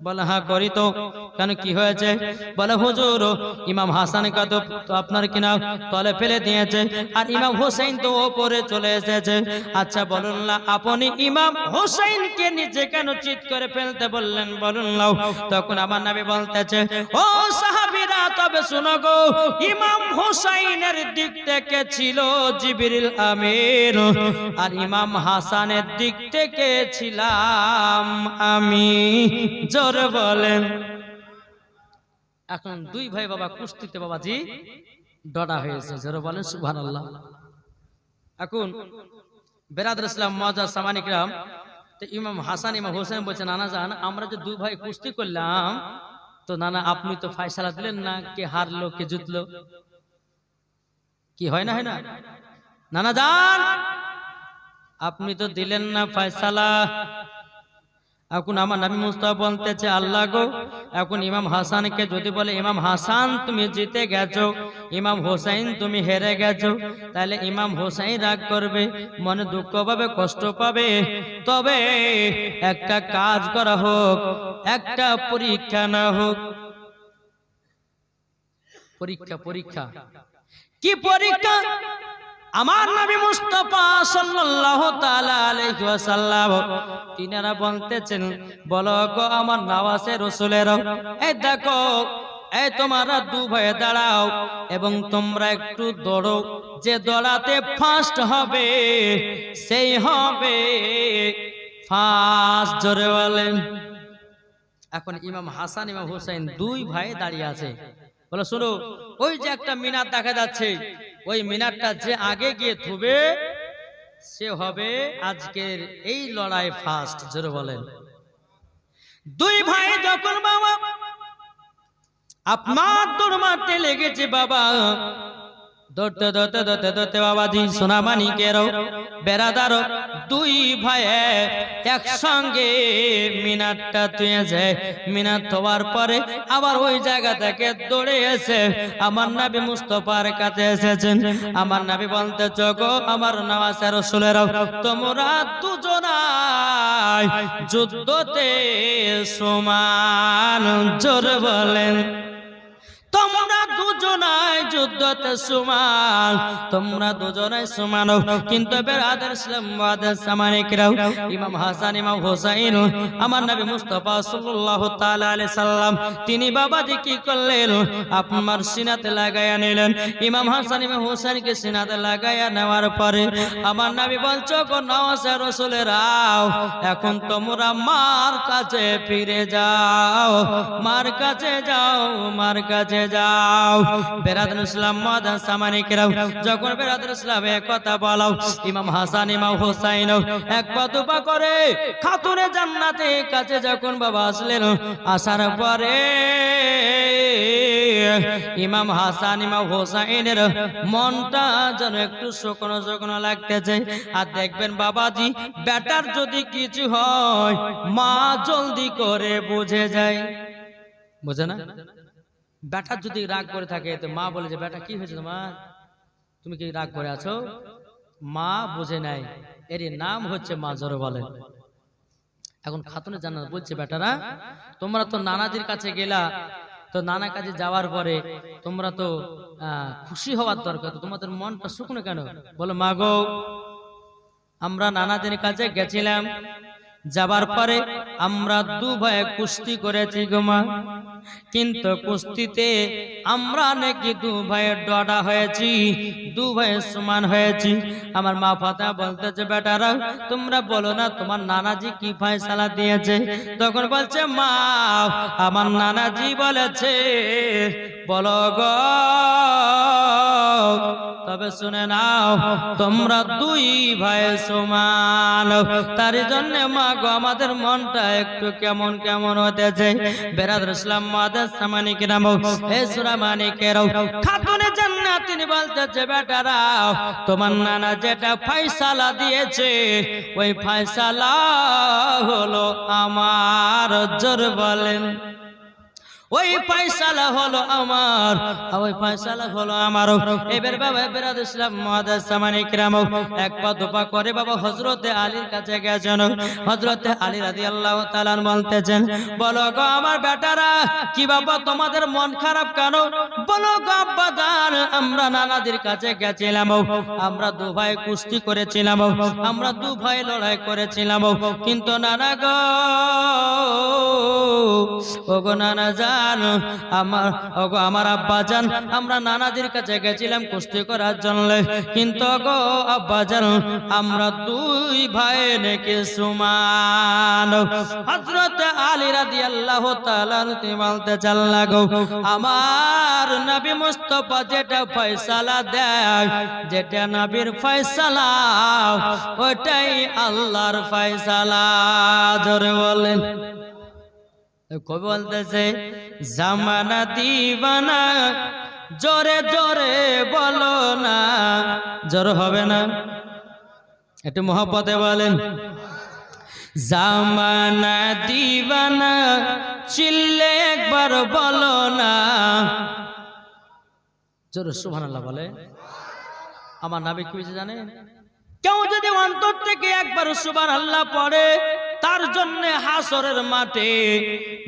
বলে হ্যাঁ করি তো। কেন কি হয়েছে? বলে হুজুর ইমাম হাসানকে তো আপনার কিনা তলে ফেলে দিয়েছে, আর ইমাম হুসাইন তো ওপরে চলে এসেছে। আচ্ছা বলুন না, আপনি ইমাম হুসাইনকে নিচে কেন চিৎ করে ফেলতে বললেন বলুন না। তখন আমার নবী বলতেছে, ও সাহাবীরা তবে শুনো গো, ইমাম হুসাইনের দিক থেকে ছিল জিবরিল আমিন, আর ইমাম হাসানের দিক থেকে ছিলাম আমি। জোরে বলেন। এখন দুই ভাই বাবা কুস্তিতে বাবাজি ডডা হয়েছে। জোরে বলেন সুবহানাল্লাহ। এখন বেরাদার ইসলাম মুআজ্জাজ সামানী কিরাম, তো ইমাম হাসান ইমাম হুসাইন বলছে, নানা জান আমরা যে দুই ভাই কুস্তি করলাম, তো নানা আপনি তো ফয়সালা দিলেন না, কে হারলো কে জিতলো, কি হয় না হয় না? নানা জান আপনি তো দিলেন না ফয়সালা। এখন আমার নবী মুস্তাফা বলতেছে, আল্লাহ গো এখন ইমাম হাসানকে যদি বলে ইমাম হাসান তুমি জিতে গেছো, ইমাম হুসাইন তুমি হেরে গেছো, তাহলে ইমাম হুসাইন রাগ করবে, মনে দুঃখ পাবে, কষ্ট পাবে। তবে একটা কাজ করা হোক, একটা পরীক্ষা না হোক। পরীক্ষা পরীক্ষা কি পরীক্ষা? আমার নবী মুস্তাফা সাল্লাল্লাহু তাআলা আলাইহি ওয়াসাল্লাম তিনারা বলতেছেন, বলো গো আমার নওয়াসে রাসূলেরা, এই দেখো এই তোমরা দু ভাই দাঁড়াও এবং তোমরা একটু দৌড়ো, যে দৌড়াতে ফার্স্ট হবে সেই হবে ফার্স্ট। জোরে বলেন। এখন ইমাম হাসান ইমাম হুসাইন দুই ভাই দাঁড়িয়ে আছে। বলো শোনো, ওই যে একটা মিনার দেখা যাচ্ছে, ওই মিনারটা যে আগে গিয়ে থুবে সে হবে আজকের এই লড়াই ফার্স্ট। জোরে বলেন। দুই ভাই যখন বাবা আপনার দৌড় মারতে লেগেছে বাবা, দৌড়তে দৌড়তে দৌড়তে দৌড়তে বাবাজি সোনামানিকেরও বেরাদারও দুই ভাই একসঙ্গে মিনারটা তুয়েছে। মিনার থোয়ার পরে আবার ওই জায়গা থেকে দৌড়ে এসে আমার নবী মুস্তাফার কাছে এসেছেন। আমার নবী বলতে, গো আমার নওয়াসে রাসূলেরা, তোমরা দুজনাই যুদ্ধতে সমান। জোরে বলেন। তোমরা দুজন দুজনাই যুদ্ধতে সমান, তোমরা দুজনাই সমান। কিন্তু বেরাদার ইসলাম ওয়াদাস সামানিকরাও, ইমাম হাসান ইমাম হুসাইন আমার নবী মুস্তাফা সাল্লাল্লাহু তাআলা আলাইহি সাল্লাম তিনি বাবাজি কি করলেন, আপনার সিনাতে লাগায়া নিলেন। ইমাম হাসান ইমাম হুসাইনকে সিনাতে লাগায়া নেওয়ার পরে আমার নবী বলছো গো নওয়াজে রাসূলেরাও, এখন তোমরা মার কাছে ফিরে যাও, মার কাছে যাও, মার কাছে যাও। বেরাদার ইসলাম ওয়াদাস সামানিকরাও, যখন বেরাদার ইসলাম এক কথা বলো, ইমাম হাসান ইমাম হুসাইন এক পা দুপা করে খাতুনে জান্নাতে কাছে যখন বাবা আসলেন, আসার পরে ইমাম হাসান ইমাম হুসাইনের মনটা যেন একটু শুকনো শুকনো লাগতেছে। আর দেখবেন বাবাজি বেটার যদি কিছু হয় মা জলদি করে বুঝে যায়, বুঝে না? বেটার যদি রাগ করে থাকে তো মা বলে যে বেটা কি হয়েছে তোমার, তুমি কি রাগ করে আছো? মা বুঝে নাই, এর নাম হচ্ছে মা, জোরে বলেন। এখন খাতুনে জান্নাত বলছে বেটারা তোমরা তো নানাজির কাছে গেলা, তো নানা কাছে যাওয়ার পরে তোমরা তো খুশি হওয়ার দরকার, তো তোমাদের মনটা শুকনো কেন? বলো মা গো আমরা নানাজির কাছে গেছিলাম, যাবার পরে আমরা দু ভাই কুস্তি করেছি গো মা, কিন্তু কুস্তিতে আমরা নাকি দু ভাইয়ের ডডা হয়েছি, দু ভাইয়ের সমান হয়েছি। আমার মা ফাতেমা বলতেছে বেটারা তোমরা বলো না তোমার নানাজি কি ফয়সালা দিয়েছে? তখন বলছে মা আমার নানাজি বলেছে বলো গো, তবে শুনে নাও তোমরা দুই ভাই সমান, তার জন্য মা গো আমাদের মনটা একটু কেমন কেমন হতেছে। বেরাদার ইসলাম ওয়াদাস সামানিকরাও, হে সুরামানিকেরাও, খাতুনে জান্নাত তিনি বলতেছে বেটারা তোমার নানা যেটা ফয়সালা দিয়েছে ওই ফয়সালা হলো আমার, জোর বলেন ওই ফয়সালা হলো আমার, ওই ফয়সালা হলো আমার। এবার বাবা বেরাদার ইসলাম ওয়াদাস সামানিকরাও এক পা দুপা করে বাবা হযরতে আলীর কাছে গেছেন। হযরতে আলী রাদিয়াল্লাহু তাআলা বলতেছেন বলো গো আমার বেটারা কি বাবা তোমাদের মন খারাপ কেন? বলো গো আব্বাজান আমরা নানাদের কাছে গেছিলাম, আমরা দু ভাই কুস্তি করেছিলাম, আমরা দু ভাই লড়াই করেছিলাম, কিন্তু নানা গো ও গো নানা জান আমার আব্বাজান আমরা নানাদের কাছে গেছিলাম কুস্তি করার জন্য, কিন্তু গো আব্বাজান আমরা দুই ভাই নাকি সমান। হযরত আলী রাদিয়াল্লাহু তাআলা তিনি বলতে চাল্লা গো আমার নবী মুস্তাফা যেটা ফয়সালা দেয়, যেটা নবীর ফয়সালা ওটাই আল্লাহর ফয়সালা, জোরে বলেন। কবি বলতেছে জামানা দিবানা জোরে জোরে বলো না, জোর হবে না একটু মহব্বতে বলেন। জামানা দিবানা চিল্লে একবার বলো না, জোরে সুবহানাল্লাহ বলে। আমার নবী কি বলেছে জানেন? কেউ যদি অন্তর থেকে একবার সুবহানাল্লাহ পড়ে তার জন্য হাসরের মাঠে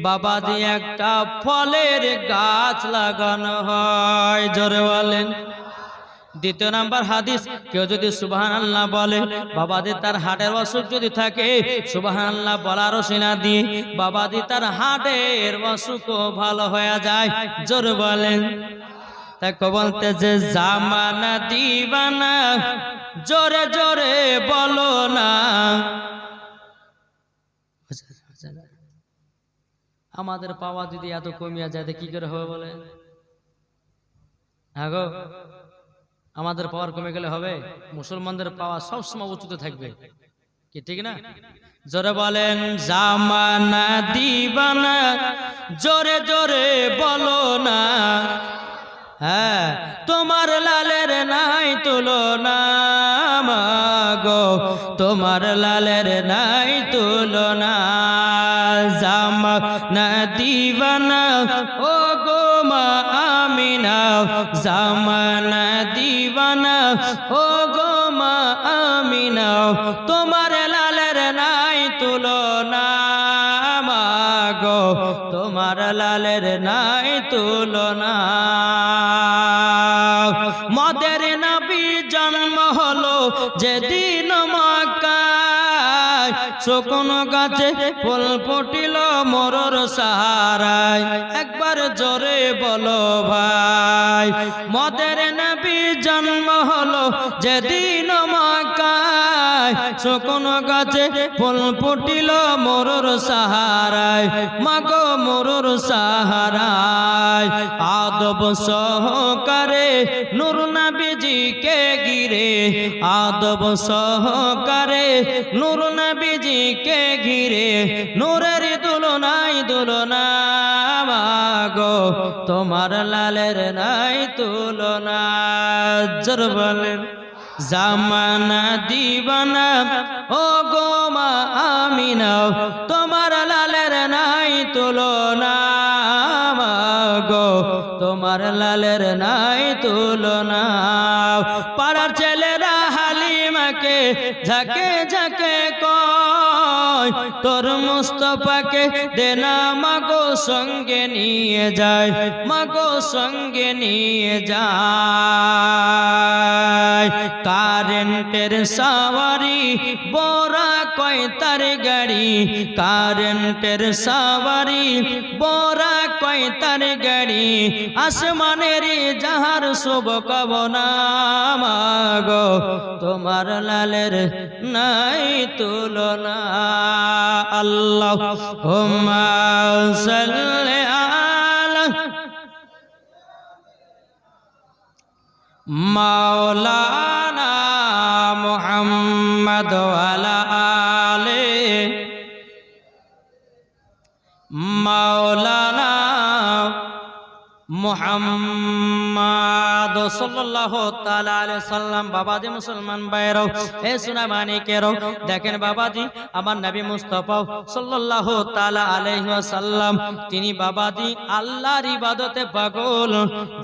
বাবা দিয়ে একটা ফলের গাছ লাগানো হয়, জোরে বলেন। দ্বিতীয় নাম্বার হাদিস, কেউ যদি সুবহানাল্লাহ বলে বাবাদি তার হাড়ের অসুখ যদি থাকে সুবহানাল্লাহ বলার ওসিলা দিয়ে বাবাদি তার হাড়ের অসুখও ভালো হয়ে যায়, জোরে বলেন। তাকে বলতেছে জামানা দিবানা জোরে জোরে বলো না। আমাদের পাওয়া যদি এত কমিয়া যায় কি করে হবে বলে? হ্যাঁ গো আমাদের পাওয়ার কমে গেলে হবে? মুসলমানদের পাওয়া সবসময় উঁচুতে থাকবে, কি ঠিক না? জোরে বলেন জামানা দিবানা জোরে জোরে বলো না, হ্যাঁ তোমার লালের নাই তুলনা মাগো, তোমার লালের নাই তুলনা। জামানা দিবানা ও গো মা আমিনা, জামানা দিবানা ও গো মা আমিনা, তোমার লালের নাই তুলনা মাগো, তোমার লালের নাই তুলনা। যেদিন মক্কায় শুকনো গাছে ফুল ফুটিল মোরর সাহারায় একবার জোরে বলো ভাই মদের নবী জন্ম হলো যেদিন মক্কায় শুকনো গাছে ফুল ফুটিল মোরর সাহারায় মাগো মোরর সাহারায় আদব সহকারে নূর নবীজিকে ঘিরে আদব সহকারে নূর নবীজিকে ঘিরে নূরের দুলনাই দুলনা মাগো তোমার লালের নাই তুলনা জোর বলেন জামানা দিবানা ও গো মা আমিনা তোমার লালের নাই তুলনা মাগো তোমার লালের নাই তুলনা পাড়ার ছেলেরা হালিমাকে ঝাঁকে ঝাঁকে কয় তোর মুস্তফাকে দেনা মাগো সঙ্গে নিয়ে যায় মাগো সঙ্গে নিয়ে যায় কারেন্টের সাওয়ারি বড়া কয় তার গাড়ি কারেন্টের সাওয়ারি বড়া কয় তার গাড়ি আসমানের যাহার শুভ কামনা মাগো তোমার লালের নাই তুলনা আল্লাহুম্মা সাল্লি আলা মাওলানা মুহাম্মদ ওয়ালা আলে মাওলানা মুহাম্মদ সাল্লাল্লাহু তাআলা আলাইহি সাল্লাম বাবাজি মুসলমান ভাইরাও হে সোনা মানিকেরও দেখেন বাবাজি আমার নবী মুস্তাফা সাল্লাল্লাহু তাআলা আলাইহি ওয়াসাল্লাম তিনি বাবাজি আল্লাহর ইবাদতে পাগল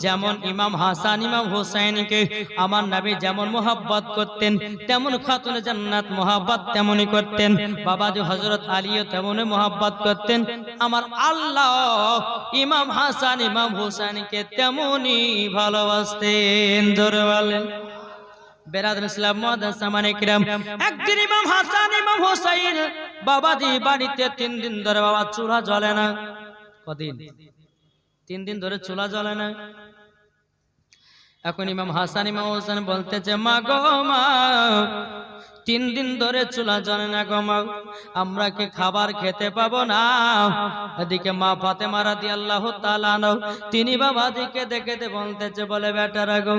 যেমন ইমাম হাসান ইমাম হুসাইনকে আমার নবী যেমন মোহাব্বত করতেন তেমন খাতুন জান্নাত মোহাব্বত তেমনই করতেন বাবাজি হযরত আলীও তেমনই মোহাব্বত করতেন আমার আল্লাহ ইমাম হাসান ইমাম হুসাইনকে তেমনই ভালোবাসতেন জোরে বলেন বেরাদর ইসলাম মুআদ্দাস সামানে কিরাম একদিন ইমাম হাসান ইমাম হুসাইন বাবাজি বাড়িতে 3 দিন ধরে বাবা চুলা জ্বলে না কদিন 3 দিন ধরে চুলা জ্বলে না এখন ইমাম হাসান ইমাম হুসাইন বলতেছে মা গো মা 3 দিন ধরে চুলা জ্বলে না গো মা আমরা কি খাবার খেতে পাবো না এদিকে মা ফাতেমা রাদিয়াল্লাহু তাআলা আনহা তিনি বাবাজিকে দেখে বলতেছে বলে বেটারা গো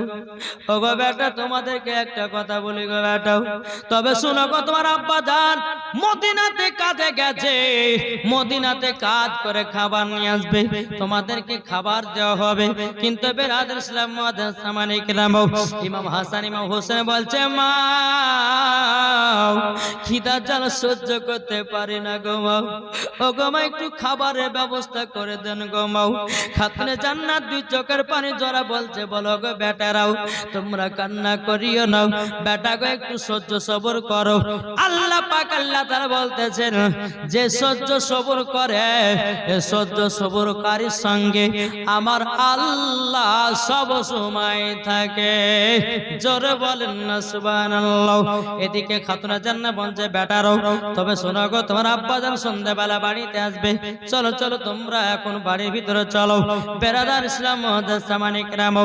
ও গো বেটা তোমাদেরকে একটা কথা বলি গো বেটা তবে শুনো গো তোমার আব্বা জান মদিনাতে কাজে গেছে মদিনাতে কাজ করে খাবার নিয়ে আসবে তোমাদেরকে খাবার দেওয়া হবে কিন্তু বেরাদর ইসলাম মুআদ্দাস সামানে কিরাম ইমাম হাসান ইমাম হোসেন বলছে মা খিদা জ্বালা সহ্য করতে পারি না গো মা ও গো মা একটু খাবারের ব্যবস্থা করে দেন গো মা খাতুনে জান্নাত 2 চোখের পানি জরা বলছে বলো গো বেটারাও তোমরা কান্না করিও না বেটা গো একটু সহ্য সবর করো আল্লাহ পাক আল্লাহ তাআলা বলতেছেন যে সহ্য সবর করে এই সহ্য সবরকারীর সঙ্গে আমার আল্লাহ সব সময় থাকে জোরে বলেন না সুবহানাল্লাহ এদিকে খাতুনা জান্নাত বলছে বেটারও তবে শোনো গো তোমার আব্বা জান সন্ধ্যাবেলা বাড়িতে আসবে চলো চলো তোমরা এখন বাড়ির ভিতরে চলো বেরাদার ইসলাম মুআদ্দাস সামানে কিরাম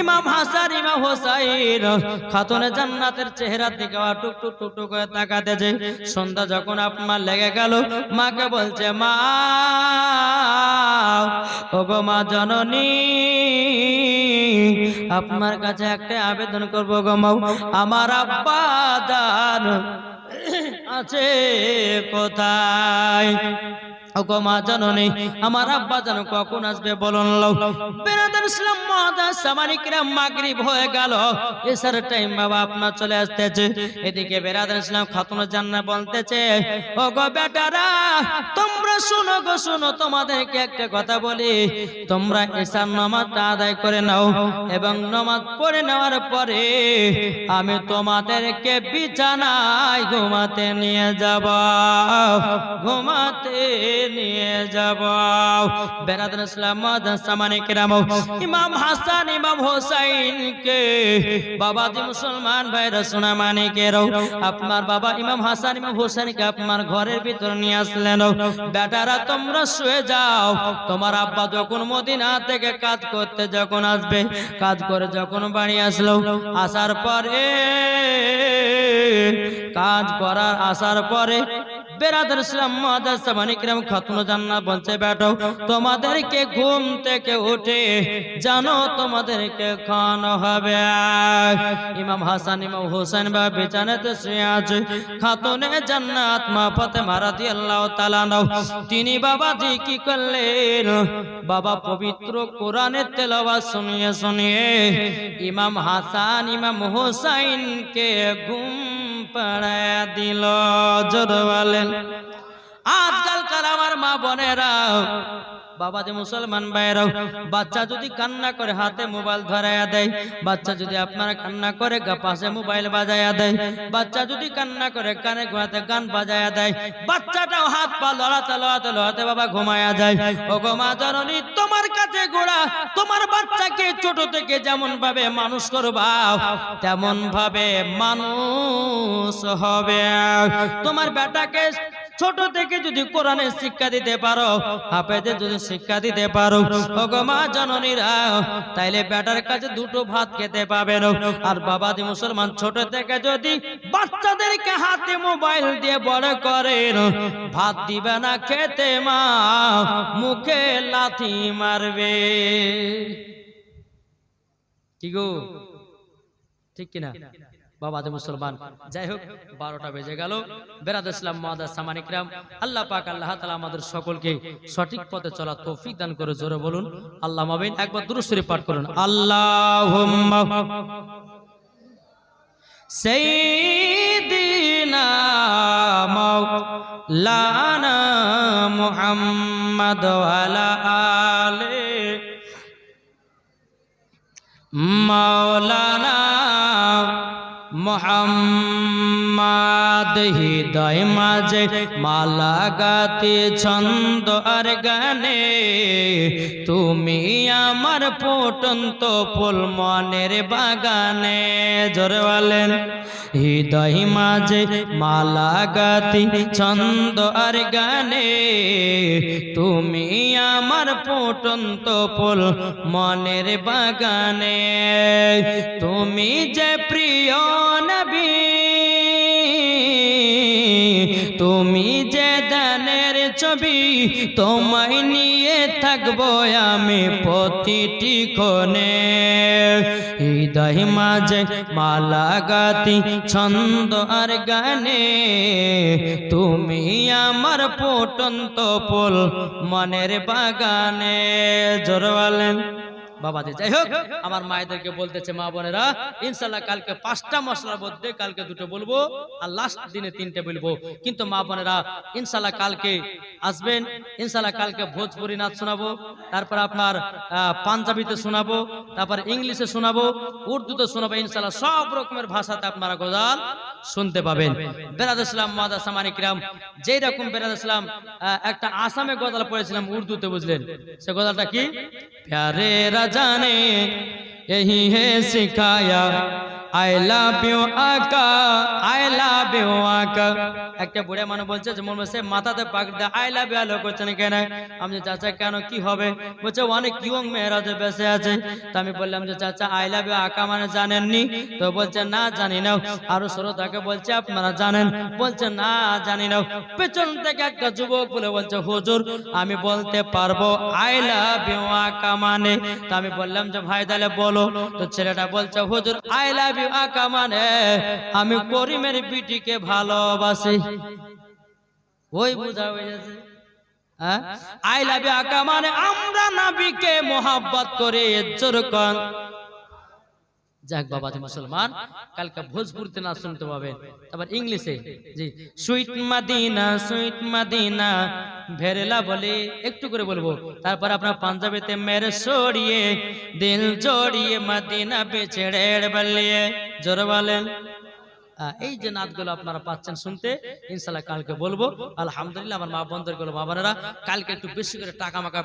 ইমাম হাসান ইমাম হুসাইন খাতুনা জান্নাতের চেহারার দিকে টুক টুক টুক টুক করে তাকাতেছে সন্ধ্যা যখন আপনার লেগে গেল মাকে বলছে মা ও গো মা জননী আপনার কাছে একটা আবেদন করব গো মা আমার আব্বা জান আছে কোথায় ও গো মা জননী আমার আব্বা জান কখন আসবে বলুন বেরাদার ইসলাম মুআদ্দাস সামানে কিরাম মাগরিব হয়ে গেল এসার টাইম বাবা আপনার চলে আসতেছে এদিকে বেরাদার ইসলাম খাতুনা জান্নাত বলতেছে ও গো বেটারা তোমরা শুনো গো শুনো তোমাদেরকে একটা কথা বলি তোমরা এশার নামাজটা আদায় করে নাও এবং নামাজ পড়ে নেওয়ার পরে আমি তোমাদেরকে বিছানায় ঘুমাতে নিয়ে যাব ঘুমাতে নিয়ে যাব। বেরাদর ইসলাম সামানে কেরাম, ইমাম হাসান ইমাম হোসাইনকে বাবাজি মুসলমান ভাইরা সোনা মানিকের, আপনার বাবা ইমাম হাসান ইমাম হোসেনকে আপনার ঘরের ভিতর নিয়ে আসলেন। বেটারা তোমরা শুয়ে যাও, তোমার আব্বা যখন মদিনা থেকে কাজ করতে যখন আসবে, কাজ করে যখন বাড়ি আসলো, আসার পরে কাজ করার আসার পরে বেরাদর ইসলাম মুআদ্দাস সামানে কিরাম খাতুন জান্নাত বলছে, বেটো তোমাদেরকে ঘুম থেকে উঠে জানো তোমাদেরকে খাওয়ানো হবে। ইমাম হাসান ইমাম হোসেন বা বিছানাতে শুয়ে আছে, খাতুনে জান্নাত মা ফাতেমা রাদিয়াল্লাহু তাআলা তিনি বাবাজি কি করলেন, বাবা পবিত্র কোরআনের তেলাওয়াত শুনিয়ে শুনিয়ে ইমাম হাসান ইমাম হোসেনকে ঘুম পাড়ায়া দিল। জোরে বলেন। আজকালকার আমার মা বোনেরা, বাবা যে মুসলমান ভাইরাও, বাচ্চা যদি কান্না করে হাতে মোবাইল ধরায়া দেয়, বাচ্চা যদি আপনারা কান্না করে পাশে মোবাইল বাজায়া দেয়, বাচ্চা যদি কান্না করে কানে ঘোরাতে গান বাজায়া দেয়, বাচ্চাটাও হাত পা লড়াতে লড়াতে লড়াতে বাবা ঘুমায়া যায়। ও গো মা জননী, তোমার কাছে গোড়া তোমার বাচ্চাকে ছোট থেকে যেমন ভাবে মানুষ করবা তেমন ভাবে মানুষ হবে। তোমার বেটাকে ছোট থেকে যদি কোরআনের শিক্ষা দিতে পারো, হাফেজের যদি শিক্ষা দিতে পারো, ওগো মা জননীরা, তাইলে বেটার কাছে দুটো ভাত খেতে পাবেন। আর বাবাজি মুসলমান, ছোট থেকে যদি বাচ্চাদেরকে হাতে মোবাইল দিয়ে বড় করেন, ভাত দিবে না খেতে, মা মুখে লাথি মারবে। কি গো, ঠিক কিনা বাবাজি মুসলমান? যাই হোক, 12টা বেজে গেল। বেরাদ ইসলাম মুআদ্দাস সামানে কিরাম, আল্লাহ পাক আল্লাহ তাআলা আমাদের সকলকে সঠিক পথে চলার তৌফিক দান করে। জোরে বলুন আল্লাহুম্মা আমিন। একবার দুরূদ শরীফ পাঠ করুন। আল্লাহুম্মা সাইয়্যিদিনা মাওলানা মুহাম্মদ ওয়া আলা আলি মাওলানা মুহাম্মদ। হৃদয় মাঝে মালা গাতে ছন্দ আর গানে, তুমি আমার ফুটন্ত ফুল মনের বাগানে। জোরে বলেন। হৃদয় মাঝে মালা গাতে ছন্দ আর গানে, তুমি আমার ফুটন্ত ফুল মনের বাগানে। তুমি যে প্রিয় নবী, তুমি যে দানের ছবি, তোমায় নিয়ে থাকবো আমি প্রতিটি ক্ষণে। হৃদয় মাঝে মালা গাতি ছন্দ আর গানে, তুমি আমার ফুটন্ত ফুল মনের বাগানে। জোরে বলেন। বাবাজি, যাই হোক, আমার মায়েদেরকে বলতেছে, মা বোনেরা, ইনশাআল্লাহ কালকে 5টা মশলার মধ্যে কালকে 2টো বলবো আর লাস্ট দিনে 3টে বলবো। কিন্তু মা বোনেরা ইনশাআল্লাহ কালকে আসবেন, ইনশাআল্লাহ কালকে ভোজপুরি নাচ শোনাবো, তারপর আপনার পাঞ্জাবিতে শোনাবো, তারপর ইংলিশে শোনাবো, উর্দুতে শোনাবো। ইনশাআল্লাহ সব রকমের ভাষাতে আপনারা গজল শুনতে পাবেন। বেরাদ ইসলাম মুআদ্দাস সামানে কিরাম, যেই রকম বেরাদ ইসলাম একটা আসামে গজল পড়েছিলাম উর্দুতে, বুঝলেন? সে গজলটা কি? প্যারে রাজানে यही है सिखाया, आई लव यू आका, आई लव यू आका। একটা বুড়া মানুষ বলছে যে মোর সে মাথাতে পাগড়ি দিয়ে আই লাভ ইউ আলো করছেন কেন? আমি চাচা কেন কি হবে? বলছে অনেক ইয়ং মেয়েরা যে বেঁচে আছে। তো আমি বললাম যে চাচা আই লাভ ইউ আকা মানে জানেননি? তো বলছে না জানি না। আরো শ্রোতাকে বলছে আপনারা জানেন? বলছে না জানি না। পেছন থেকে একটা যুবক বলে বলছে হুজুর আমি বলতে পারবো আই লাভ ইউ আকা মানে। তো আমি বললাম যে ভাই তাহলে বলো। তো ছেলেটা বলছে হুজুর আই লাভ ইউ আকা মানে আমি করিমের বিটিকে ভালোবাসি। ওই বুঝা হয়ে যাচ্ছে। আই লাভ ইউ আকা মানে আমরা নবীকে মোহাব্বত করে জোর কর। যাক বাবাজি মুসলমান, কালকে ভোজপুরিতে নাচ শুনতে পাবেন। তারপর ইংলিশে জি সুইট মাদিনা ভেরেলা বলে একটু করে বলবো। তারপর আপনার পাঞ্জাবিতে মেরে সরিয়ে দিল জড়িয়ে মদিনা বেছেড়ে বলিয়ে। জোরে বলেন। এই যে নাতগুলো আপনারা পাচ্ছেন শুনতে, ইনশাআল্লাহ কালকে বলবো। আলহামদুলিল্লাহ আমার মা বোনদের গুলো, বাবারা কালকে একটু বেশি করে টাকা মাকা